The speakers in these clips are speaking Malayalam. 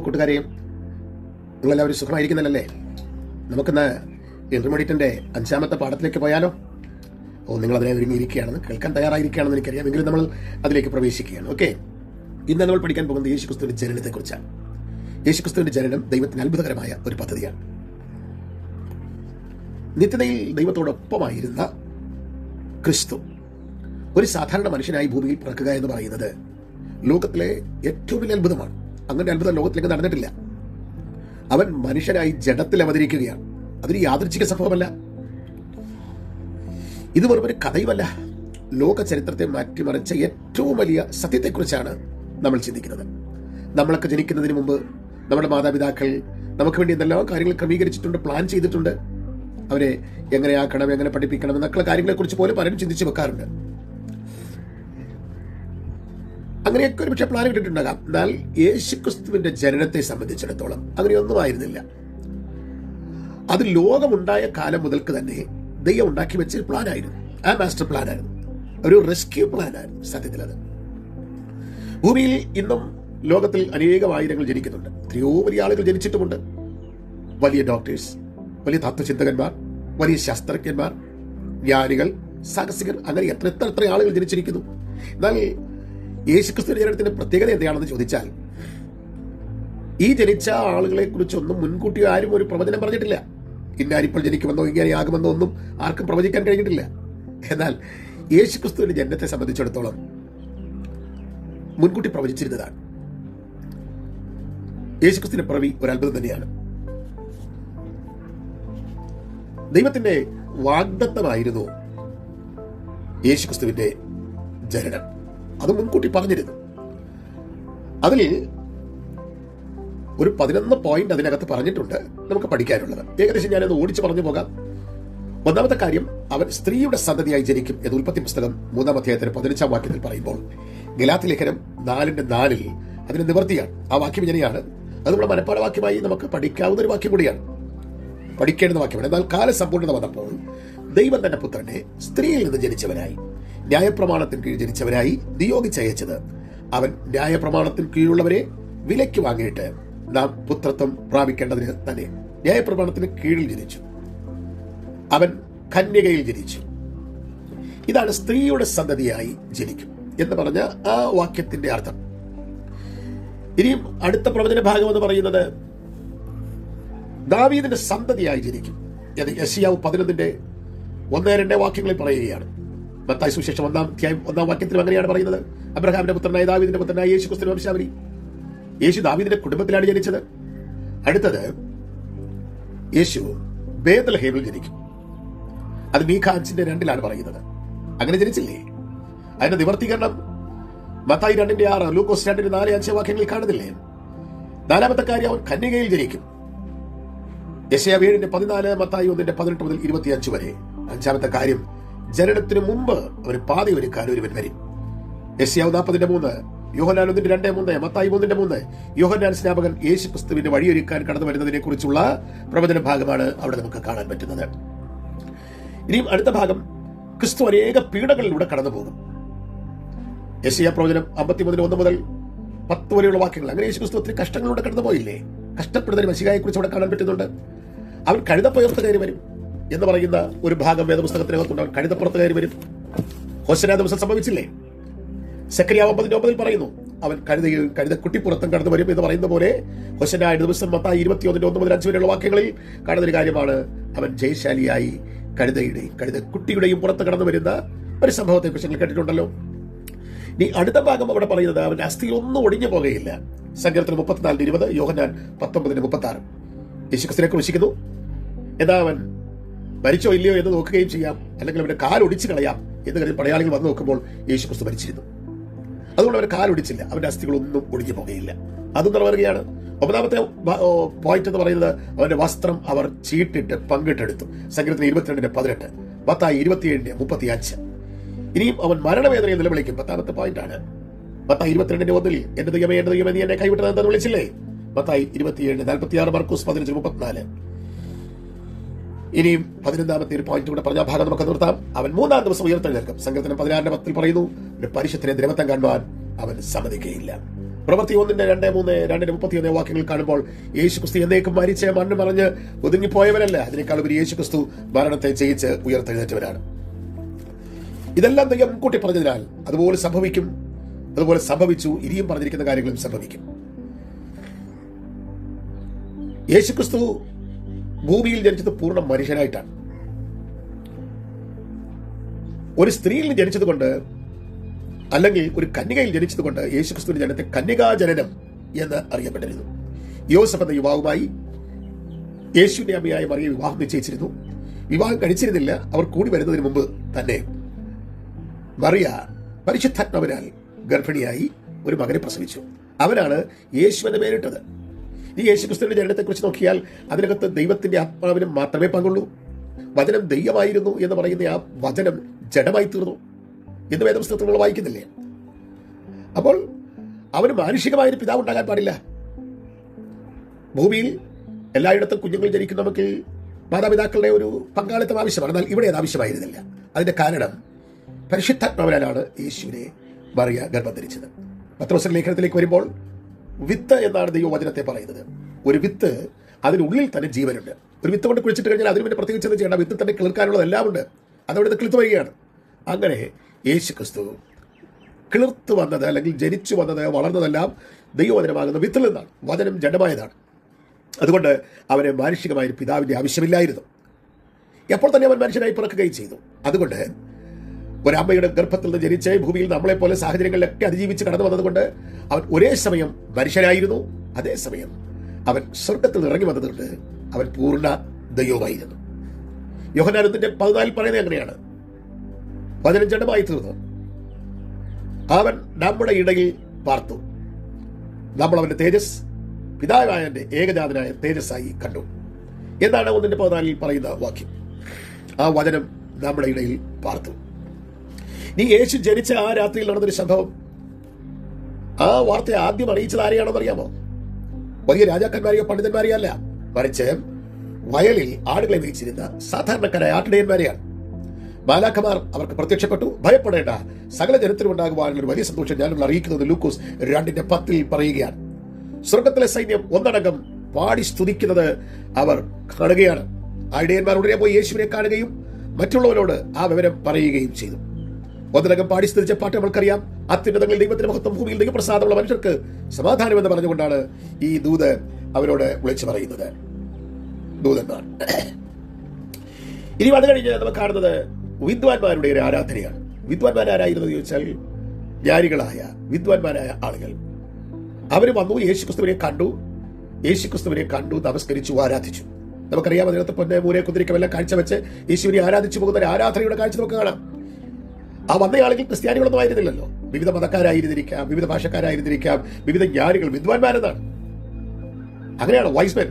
കൂട്ടുകാരെയും നിങ്ങളെല്ലാവരും സുഖമായിരിക്കുന്നില്ലല്ലേ? നമുക്കിന്ന് ഇന്റർമീഡിയറ്റിന്റെ 5ാമത്തെ പാഠത്തിലേക്ക് പോയാലോ? നിങ്ങൾ അതിനെ ഒരുങ്ങിയിരിക്കുകയാണെന്ന്, കേൾക്കാൻ തയ്യാറായിരിക്കുകയാണെന്ന് എനിക്കറിയാം. എങ്കിലും നമ്മൾ അതിലേക്ക് പ്രവേശിക്കുകയാണ്. ഓക്കെ, ഇന്ന് നമ്മൾ പഠിക്കാൻ പോകുന്നത് യേശുക്രിസ്തുവിന്റെ ജനനത്തെക്കുറിച്ചാണ്. യേശുക്രിസ്തുവിന്റെ ജനനം ദൈവത്തിന് അത്ഭുതകരമായ ഒരു പദ്ധതിയാണ്. നിത്യതയിൽ ദൈവത്തോടൊപ്പമായിരുന്ന ക്രിസ്തു ഒരു സാധാരണ മനുഷ്യനായി ഭൂമിയിൽ പിറക്കുക എന്ന് പറയുന്നത് ലോകത്തിലെ ഏറ്റവും വലിയ അത്ഭുതമാണ്. അങ്ങനെ അത്ഭുതം ലോകത്തിലേക്ക് നടന്നിട്ടില്ല. അവൻ മനുഷ്യനായി ജഡത്തിൽ അവതരിക്കുകയാണ്. അതൊരു യാദൃച്ഛിക സംഭവമല്ല. ഇത് വെറും ഒരു കഥയുമല്ല. ലോക ചരിത്രത്തെ മാറ്റിമറിച്ച ഏറ്റവും വലിയ സത്യത്തെക്കുറിച്ചാണ് നമ്മൾ ചിന്തിക്കുന്നത്. നമ്മളൊക്കെ ജനിക്കുന്നതിന് മുമ്പ് നമ്മുടെ മാതാപിതാക്കൾ നമുക്ക് വേണ്ടി എന്തെല്ലാം കാര്യങ്ങൾ ക്രമീകരിച്ചിട്ടുണ്ട്, പ്ലാൻ ചെയ്തിട്ടുണ്ട്. അവരെ എങ്ങനെയാക്കണം, എങ്ങനെ പഠിപ്പിക്കണം എന്നൊക്കെയുള്ള കാര്യങ്ങളെക്കുറിച്ച് പോലും പലരും ചിന്തിച്ചു വെക്കാറുണ്ട്. അങ്ങനെയൊക്കെ ഒരു പക്ഷേ പ്ലാൻ ഇട്ടിട്ടുണ്ടാകാം. എന്നാൽ യേശുക്രിസ്തുവിന്റെ ജനനത്തെ സംബന്ധിച്ചിടത്തോളം അങ്ങനെയൊന്നും ആയിരുന്നില്ല. അത് ലോകമുണ്ടായ കാലം മുതൽക്ക് തന്നെ ദൈവം ഉണ്ടാക്കി വെച്ച പ്ലാൻ ആയിരുന്നു. ആ മാസ്റ്റർ പ്ലാൻ ആയിരുന്നു, ഒരു റെസ്ക്യൂ പ്ലാൻ ആയിരുന്നു. സത്യത്തിൽ അത് ഭൂമിയിൽ ഇന്നും ലോകത്തിൽ അനേകം ആയിരങ്ങൾ ജനിക്കുന്നുണ്ട്. എത്രയോ വലിയ ആളുകൾ ജനിച്ചിട്ടുമുണ്ട്. വലിയ ഡോക്ടേഴ്സ്, വലിയ തത്വചിന്തകന്മാർ, വലിയ ശാസ്ത്രജ്ഞന്മാർ, ജ്ഞാനികൾ, സാഹസികർ, അങ്ങനെ എത്ര ആളുകൾ ജനിച്ചിരിക്കുന്നു. എന്നാൽ യേശുക്രിസ്തു ജനനത്തിന്റെ പ്രത്യേകത എന്താണെന്ന് ചോദിച്ചാൽ, ഈ ജനിച്ച ആളുകളെ കുറിച്ചൊന്നും മുൻകൂട്ടി ആരും ഒരു പ്രവചനം പറഞ്ഞിട്ടില്ല. ഇന്നാരിപ്പോൾ ജനിക്കുമെന്നോ ഇങ്ങനെയാകുമെന്നോ ഒന്നും ആർക്കും പ്രവചിക്കാൻ കഴിഞ്ഞിട്ടില്ല. എന്നാൽ യേശുക്രിസ്തുവിന്റെ ജനനത്തെ സംബന്ധിച്ചിടത്തോളം മുൻകൂട്ടി പ്രവചിച്ചിരുന്നതാണ്. യേശുക്രിസ്തുവിന്റെ പിറവി ഒരു അത്ഭുതം തന്നെയാണ്. ദൈവത്തിന്റെ വാഗ്ദത്തമായിരുന്നു യേശുക്രിസ്തുവിന്റെ ജനനം. അത് മുൻകൂട്ടി പറഞ്ഞിരുന്നു. അതിൽ ഒരു 11 പോയിന്റ് അതിനകത്ത് പറഞ്ഞിട്ടുണ്ട് നമുക്ക് പഠിക്കാനുള്ളത്. ഏകദേശം ഞാനത് ഓടിച്ച് പറഞ്ഞു പോകാം. ഒന്നാമത്തെ കാര്യം, അവൻ സ്ത്രീയുടെ സന്തതിയായി ജനിക്കും എന്ന് ഉൽപ്പത്തി പുസ്തകം 3-ാം അധ്യായത്തിന് 15-ാം വാക്യത്തിൽ പറയുമ്പോൾ, ഗലാത്യ ലേഖനം 4:4 അതിന് നിവർത്തിയാണ്. ആ വാക്യം ഇങ്ങനെയാണ്. അത് നമ്മുടെ മനഃപ്പാഠ വാക്യമായി നമുക്ക് പഠിക്കാവുന്ന ഒരു വാക്യം കൂടിയാണ്, പഠിക്കേണ്ടുന്ന വാക്യമാണ്. എന്നാൽ കാലസമ്പൂർണ്ണത വന്നപ്പോൾ ദൈവം തന്റെ പുത്രനെ സ്ത്രീയിൽ നിന്ന് ജനിച്ചവനായി, ന്യായപ്രമാണത്തിന് കീഴിൽ ജനിച്ചവനായി നിയോഗിച്ചയച്ചത്. അവൻ ന്യായപ്രമാണത്തിന് കീഴിലുള്ളവരെ വിലയ്ക്ക് വാങ്ങിയിട്ട് നാം പുത്രത്വം പ്രാപിക്കേണ്ടതിന് തന്നെ ന്യായപ്രമാണത്തിന് കീഴിൽ ജനിച്ചു. അവൻ കന്യകയിൽ ജനിച്ചു. ഇതാണ് സ്ത്രീയുടെ സന്തതിയായി ജനിക്കും എന്ന് പറഞ്ഞ ആ വാക്യത്തിന്റെ അർത്ഥം. ഇനിയും അടുത്ത പ്രവചന ഭാഗം എന്ന് പറയുന്നത് ദാവീദിന്റെ സന്തതിയായി ജനിക്കും. യെശയ്യാവ് 11:1-2 വാക്യങ്ങളിൽ പറയുകയാണ്. മത്തായി സുവിശേഷം 1-ാം അധ്യായം 1-ാം വാക്യത്തിലും അങ്ങനെയാണ് പറയുന്നത്. അബ്രഹാമിന്റെ പുത്രനായ ദാവീദിന്റെ പുത്രനായ യേശുക്രിസ്തു വംശാവലി. യേശു ദാവീദിന്റെ കുടുംബത്തിലാണ് ജനിച്ചത്. അടുത്തത്, യേശു ബേത്ലഹേമിൽ ജനിക്കും. അത് മീഖ 5:2 പറയുന്നത്. അങ്ങനെ ജനിച്ചില്ലേ? അതിന്റെ നിവർത്തീകരണം മത്തായി 2:6, ലൂക്കോസ് 2:4-5 വാക്യങ്ങളിൽ കാണുന്നില്ലേ? നാലാമത്തെ കാര്യം, അവൻ കന്യകയിൽ ജനിക്കും. യെശയ്യാവ് 7:14, മത്തായി 1:18 മുതൽ 25 വരെ. അഞ്ചാമത്തെ കാര്യം, ജനനത്തിന് മുമ്പ് അവന് പാതയൊരുക്കാൻ ഒരുവൻ വരും. യെശയ്യാവ് 40:3, യോഹന്നാൻ 1:2-3, മത്തായി 3:3. യോഹന്നാൻ സ്നാപകൻ യേശുക്രിസ്തുവിന്റെ വഴിയൊരുക്കാൻ കടന്നു വരുന്നതിനെ കുറിച്ചുള്ള പ്രവചന ഭാഗമാണ് അവിടെ നമുക്ക് കാണാൻ പറ്റുന്നത്. ഇനിയും അടുത്ത ഭാഗം, ക്രിസ്തു അനേക പീഡകളിലൂടെ കടന്നു പോകും. യെശയ്യാ പ്രവചനം 53:1 മുതൽ 10 വരെയുള്ള വാക്യങ്ങൾ. അങ്ങനെ യേശുക്രിസ്തു ഒത്തിരി കഷ്ടങ്ങളിലൂടെ കടന്നു പോയില്ലേ? കഷ്ടപ്പെടുന്ന മശിഹായെ കുറിച്ച് അവിടെ കാണാൻ പറ്റുന്നുണ്ട്. അവൻ കഴുതപ്പുറത്ത് കയറി വരും എന്ന് പറയുന്ന ഒരു ഭാഗം വേദപുസ്തകത്തിനകത്തുണ്ട്. അവൻ കഴുതപ്പുറത്ത് കയറി വരും. ഹോശന്നാ ദിവസം സംഭവിച്ചില്ലേ? സെക്കറിയാവ് 9:9 പറയുന്നു, അവൻ കഴുതക്കുട്ടിപ്പുറത്തും കടന്നു വരും എന്ന് പറയുന്ന പോലെ ഹോശന്നാ ദിവസം മത്തായി 21:1 മുതൽ 5 വരെയുള്ള വാക്യങ്ങളിൽ കാണുന്ന ഒരു കാര്യമാണ്. അവൻ ജയശാലിയായി കഴുതക്കുട്ടിയുടെയും പുറത്ത് കടന്നു വരുന്ന ഒരു സംഭവത്തെ കുറിച്ച് നിങ്ങൾ കേട്ടിട്ടുണ്ടല്ലോ. ഇനി അടുത്ത ഭാഗം അവിടെ പറയുന്നത്, അവന്റെ അസ്ഥിയിൽ ഒന്നും ഒടിഞ്ഞു പോകുകയില്ല. സങ്കീർത്തനം 34:20, യോഹന്നാൻ 19:36. യേശുക്രിസ്തുവിനെ ക്രൂശിക്കുന്നു. എന്നാൽ അവൻ മരിച്ചോ ഇല്ലയോ എന്ന് നോക്കുകയും ചെയ്യാം, അല്ലെങ്കിൽ അവന്റെ കാലൊടിച്ചു കളയാം എന്ന് കരുതി പടയാളികൾ വന്നു നോക്കുമ്പോൾ യേശുക്രിസ്തു മരിച്ചിരുന്നു. അതുകൊണ്ട് അവന്റെ കാലൊടിച്ചില്ല, അവന്റെ അസ്ഥികളൊന്നും ഒടിഞ്ഞു പോകുകയില്ല. അതും നിറവേറുകയാണ്. 9ാമത്തെ പോയിന്റ് എന്ന് പറയുന്നത്, അവന്റെ വസ്ത്രം അവർ ചീട്ടിട്ട് പങ്കിട്ടെടുത്തു. സങ്കീർത്തനം 22:18, മത്തായി 27:35. ഇനിയും അവൻ മരണവേദനയെ നിലവിളിക്കും. 10ാമത്തെ പോയിന്റ് ആണ്. മത്തായി 22:1, എന്റെ ദൈവമേ നീ എന്നെ കൈവിട്ടത് എന്താണെന്ന് വിളിച്ചില്ലേ? മത്തായി 27:46, മർക്കോസ് 15:34. ഇനിയും 11ാമത്തെ ഒരു പോയിന്റ് കൂടെ പറഞ്ഞ ഭാഗം നമുക്ക് നിർത്താം. അവൻ 3-ാം ദിവസം ഉയർത്തെഴുന്നേൽക്കും. സങ്കീർത്തനം 16:10 പറയുന്നു, ഒരു പരിശുദ്ധനെ ദ്രവത്വം കാണുവാൻ അവൻ സമ്മതിക്കുകയില്ല. പ്രവൃത്തി 1:2-3-2-31 വാക്യങ്ങൾ കാണുമ്പോൾ യേശു ക്രിസ്തു എന്നേക്കും മരിച്ച് മണ്ണ് മറിഞ്ഞ് ഒതുങ്ങിപ്പോയവരല്ല, അതിനേക്കാൾ ഉപരി യേശു ക്രിസ്തു മരണത്തെ ജയിച്ച് ഉയർത്തെഴുന്നേറ്റവരാണ്. ഇതെല്ലാം ദൈവം മുൻകൂട്ടി പറഞ്ഞതിനാൽ അതുപോലെ സംഭവിക്കും, അതുപോലെ സംഭവിച്ചു, ഇനിയും പറഞ്ഞിരിക്കുന്ന കാര്യങ്ങളും സംഭവിക്കും. യേശു ക്രിസ്തു ഭൂമിയിൽ ജനിച്ചത് പൂർണ്ണ മനുഷ്യനായിട്ടാണ്. ഒരു സ്ത്രീയിൽ ജനിച്ചതുകൊണ്ട് അല്ലെങ്കിൽ ഒരു കന്യകയിൽ ജനിച്ചതുകൊണ്ട് യേശു ക്രിസ്തുവിന്റെ ജനനത്തെ കന്യകാജനനം എന്ന് അറിയപ്പെട്ടിരുന്നു. യോസഫ് എന്ന യുവാവുമായി യേശുവിന്റെ അമ്മയായ മറിയ വിവാഹം നിശ്ചയിച്ചിരുന്നു. വിവാഹം കഴിച്ചിരുന്നില്ല. അവർ കൂടി വരുന്നതിന് മുമ്പ് തന്നെ മറിയ പരിശുദ്ധാത്മാവിനാൽ ഗർഭിണിയായി ഒരു മകനെ പ്രസവിച്ചു. അവനാണ് യേശു എന്ന് പേരിട്ടത്. ഈ യേശു ക്രിസ്തുവിന്റെ ജനനത്തെക്കുറിച്ച് നോക്കിയാൽ അതിനകത്ത് ദൈവത്തിന്റെ ആത്മാവിനും മാത്രമേ പങ്കുള്ളൂ. വചനം ദൈവമായിരുന്നു എന്ന് പറയുന്ന ആ വചനം ജഡമായി തീർന്നു എന്ന് വേദപുസ്തകത്തിൽ നമ്മൾ വായിക്കുന്നില്ലേ? അപ്പോൾ അവന് മാനുഷികമായൊരു പിതാവ് ഉണ്ടാകാൻ പാടില്ല. ഭൂമിയിൽ എല്ലായിടത്തും കുഞ്ഞുങ്ങൾ ജനിക്കുന്നവർക്ക് മാതാപിതാക്കളുടെ ഒരു പങ്കാളിത്തം ആവശ്യമാണ്. എന്നാൽ ഇവിടെ അത് ആവശ്യമായിരുന്നില്ല. അതിന്റെ കാരണം പരിശുദ്ധാത്മാവിനാലാണ് യേശുവിനെ മറിയ ഗർഭം ധരിച്ചത്. പത്രോസ് ലേഖനത്തിലേക്ക് വരുമ്പോൾ വിത്ത് എന്നാണ് ദൈവവചനത്തെ പറയുന്നത്. ഒരു വിത്ത്, അതിനുള്ളിൽ തന്നെ ജീവനുണ്ട്. ഒരു വിത്ത് കൊണ്ട് കുഴിച്ചിട്ട് കഴിഞ്ഞാൽ അതിന് പിന്നെ പ്രത്യേകിച്ച് ചെയ്യേണ്ട, വിത്തിൽ തന്നെ കിളിർക്കാനുള്ളതെല്ലാം ഉണ്ട്. അതവിടെ കിളിർത്തു വരികയാണ്. അങ്ങനെ യേശു ക്രിസ്തു കിളിർത്തു വന്നത് അല്ലെങ്കിൽ ജനിച്ചു വന്നത് വളർന്നതെല്ലാം ദൈവവചനമാകുന്ന വിത്തിൽ നിന്നാണ്. വചനം ജഡമായതാണ്. അതുകൊണ്ട് അവന് മാനുഷികമായ പിതാവിന്റെ ആവശ്യമില്ലായിരുന്നു. എപ്പോൾ തന്നെ അവൻ മനുഷ്യനായി പിറക്കുകയും ചെയ്തു. അതുകൊണ്ട് ഒരമ്മയുടെ ഗർഭത്തിൽ നിന്ന് ജനിച്ച് ഭൂമിയിൽ നമ്മളെപ്പോലെ സാഹചര്യങ്ങളിലൊക്കെ അതിജീവിച്ച് കടന്നു വന്നതുകൊണ്ട് അവൻ ഒരേ സമയം മനുഷ്യനായിരുന്നു, അതേസമയം അവൻ സ്വർഗത്തിൽ നിന്ന് ഇറങ്ങി വന്നതുകൊണ്ട് അവൻ പൂർണ്ണ ദൈവമായിരുന്നു. യോഹന്നാൻ 1:14 പറയുന്നത് അങ്ങനെയാണ്. വചനം ജഡമായി തീർന്നു, അവൻ നമ്മുടെ ഇടയിൽ പാർത്തു, നമ്മൾ അവന്റെ തേജസ് പിതാവായവന്റെ ഏകജാതനായ തേജസ്സായി കണ്ടു എന്നാണ് 1:14 പറയുന്ന വാക്യം. ആ വചനം നമ്മുടെ ഇടയിൽ പാർത്തു. നീ യേശു ജനിച്ച ആ രാത്രിയിൽ നടന്നൊരു സംഭവം, ആ വാർത്ത ആദ്യം അറിയിച്ചത് ആരെയാണെന്ന് അറിയാമോ? വലിയ രാജാക്കന്മാരെയോ പണ്ഡിതന്മാരെയോ അല്ല, മറിച്ച് വയലിൽ ആടുകളെ മേയിച്ചിരുന്ന സാധാരണക്കാരായ ആട്ടിടയന്മാരെയാണ്. മാലാഖമാർ അവർക്ക് പ്രത്യക്ഷപ്പെട്ടു. ഭയപ്പെടേണ്ട, സകല ജനത്തിനും ഉണ്ടാകുവാനുള്ള ഒരു വലിയ സന്തോഷം ഞാനുള്ള അറിയിക്കുന്നത് ലൂക്കോസ് 2:10 പറയുകയാണ്. സ്വർഗത്തിലെ സൈന്യം ഒന്നടങ്കം പാടി സ്തുതിക്കുന്നത് അവർ കാണുകയാണ്. ആ ഇടയന്മാർ ഉടനെ പോയി യേശുവിനെ കാണുകയും മറ്റുള്ളവരോട് ആ വിവരം പറയുകയും ചെയ്തു. ഒന്നടങ്കം പാടി സ്തുതിച്ച പാട്ട് നമ്മൾക്കറിയാം. അത്യുന്നതങ്ങളിൽ ദൈവത്തിന്റെ മഹത്വം, ഭൂമിയിൽ ദൈവപ്രസാദമുള്ള മനുഷ്യർക്ക് സമാധാനം എന്ന് പറഞ്ഞുകൊണ്ടാണ് ഈ ദൂത് അവരോട് വിളിച്ചു പറയുന്നത്. ദൂതന്മാർ. ഇനി അത് കഴിഞ്ഞ് നമുക്ക് കാണുന്നത് വിദ്വാൻമാരുടെ ഒരു ആരാധനയാണ്. വിദ്വാൻമാരായിരുന്നു ചോദിച്ചാൽ ജ്ഞാനികളായ വിദ്വാൻമാരായ ആളുകൾ. അവർ വന്നു, യേശുക്രിസ്തുവിനെ കണ്ടു, നമസ്കരിച്ചു, ആരാധിച്ചു. നമുക്കറിയാം, അതിനകത്ത് പൊന്നെ മൂരെ കുതിരിക്കമെല്ലാം കാഴ്ചവെച്ച് യേശുവിനെ ആരാധിച്ചു പോകുന്ന ഒരു ആരാധനയുടെ കാഴ്ച നമുക്ക് കാണാം. ആ വന്ന ആളുകൾ ക്രിസ്ത്യാനികളൊന്നും ആയിരുന്നില്ലല്ലോ. വിവിധ മതക്കാരായിരുന്നിരിക്കാം, വിവിധ ഭാഷക്കാരായിരുന്നിരിക്കാം, വിവിധ ജ്ഞാനികൾ, വിദ്വാൻമാരെന്നാണ്. അങ്ങനെയാണ് വൈസ്മെൻ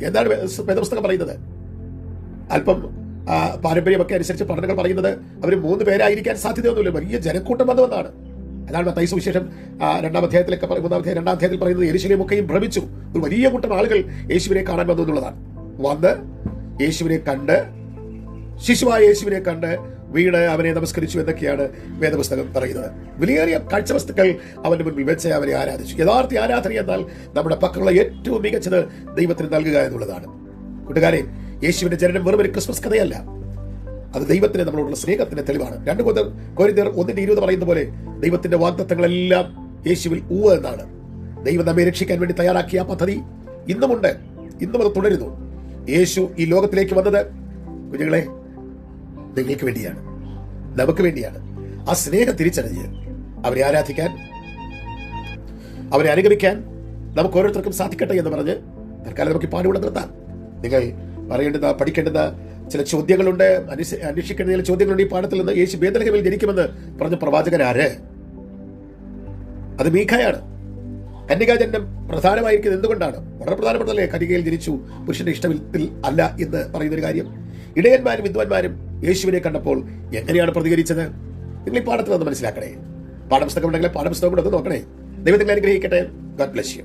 എന്താണ് വേദപുസ്തകം പറയുന്നത്. അല്പം പാരമ്പര്യമൊക്കെ അനുസരിച്ച് പഠനങ്ങൾ പറയുന്നത് അവർ 3 പേരായിരിക്കാൻ സാധ്യതയൊന്നുമില്ല. വലിയ ജനക്കൂട്ടം വന്നുവെന്നാണ്. അതാണ് മത്തായി സുവിശേഷം 2-ാം അധ്യായത്തിലൊക്കെ 2-ാം അധ്യായത്തിൽ പറയുന്നത്. യെരൂശലേമൊക്കെയും ഭ്രമിച്ചു, ഒരു വലിയ കൂട്ടം ആളുകൾ യേശുവിനെ കാണാൻ വന്നു എന്നുള്ളതാണ്. വന്ന് യേശുവിനെ കണ്ട്, ശിശുവായ യേശുവിനെ കണ്ട് വീണ് അവനെ നമസ്കരിച്ചു എന്നൊക്കെയാണ് വേദപുസ്തകം പറയുന്നത്. വിലയേറിയ കാഴ്ചവസ്തുക്കൾ അവന്റെ മുൻപിൽ വെച്ച് അവനെ ആരാധിച്ചു. യഥാർത്ഥ ആരാധന എന്നാൽ നമ്മുടെ പക്കലുള്ള ഏറ്റവും മികച്ചത് ദൈവത്തിന് നൽകുക എന്നുള്ളതാണ്. കൂട്ടുകാരെ, യേശുവിന്റെ ജനനം വെറും ഒരു ക്രിസ്മസ് കഥയല്ല, അത് ദൈവത്തിന് നമ്മളോടുള്ള സ്നേഹത്തിന്റെ തെളിവാണ്. 2 കൊരിന്ത്യർ 1:20 പറയുന്ന പോലെ ദൈവത്തിന്റെ വാഗ്ദത്തങ്ങളെല്ലാം യേശുവിൽ ഊവ് എന്നാണ്. ദൈവം നമ്മെ രക്ഷിക്കാൻ വേണ്ടി തയ്യാറാക്കിയ ആ പദ്ധതി ഇന്നുമുണ്ട്, ഇന്നും അത് തുടരുന്നു. യേശു ഈ ലോകത്തിലേക്ക് വന്നത് കുഞ്ഞുങ്ങളെ നിങ്ങൾക്ക് വേണ്ടിയാണ്, നമുക്ക് വേണ്ടിയാണ്. ആ സ്നേഹം തിരിച്ചറിഞ്ഞ് അവരെ ആരാധിക്കാൻ, അവരെ അനുഗമിക്കാൻ നമുക്ക് ഓരോരുത്തർക്കും സാധിക്കട്ടെ എന്ന് പറഞ്ഞ് തൽക്കാലം നമുക്ക് പാടുകൂടെ നിർത്താം. നിങ്ങൾ പറയേണ്ടുന്ന, പഠിക്കേണ്ടുന്ന ചില ചോദ്യങ്ങളുണ്ട്, അന്വേഷിക്കേണ്ട ചില ചോദ്യങ്ങളുണ്ട്. ഈ പാഠത്തിൽ നിന്ന് യേശു ബേത്ലഹേമിൽ ജനിക്കുമെന്ന് പറഞ്ഞ പ്രവാചകൻ ആര്? അത് മീഖയാണ്. കന്യകാജനനം പ്രധാനമായിരിക്കുന്നത് എന്തുകൊണ്ടാണ്? വളരെ പ്രധാനപ്പെട്ടതല്ലേ? കന്യകയിൽ ജനിച്ചു, പുരുഷന്റെ ഇഷ്ടത്തിൽ അല്ല എന്ന് പറയുന്നൊരു കാര്യം. ഇടയന്മാരും വിദ്വാൻമാരും യേശുവിനെ കണ്ടപ്പോൾ എങ്ങനെയാണ് പ്രതികരിച്ചത്? നിങ്ങൾ ഈ പാഠത്തിൽ നിന്ന് മനസ്സിലാക്കണേ. പാഠപുസ്തകം ഉണ്ടെങ്കിൽ പാഠപുസ്തകം കൂടെ ഒന്ന് നോക്കണേ. ദൈവത്തെ അനുഗ്രഹിക്കട്ടെ. God bless you.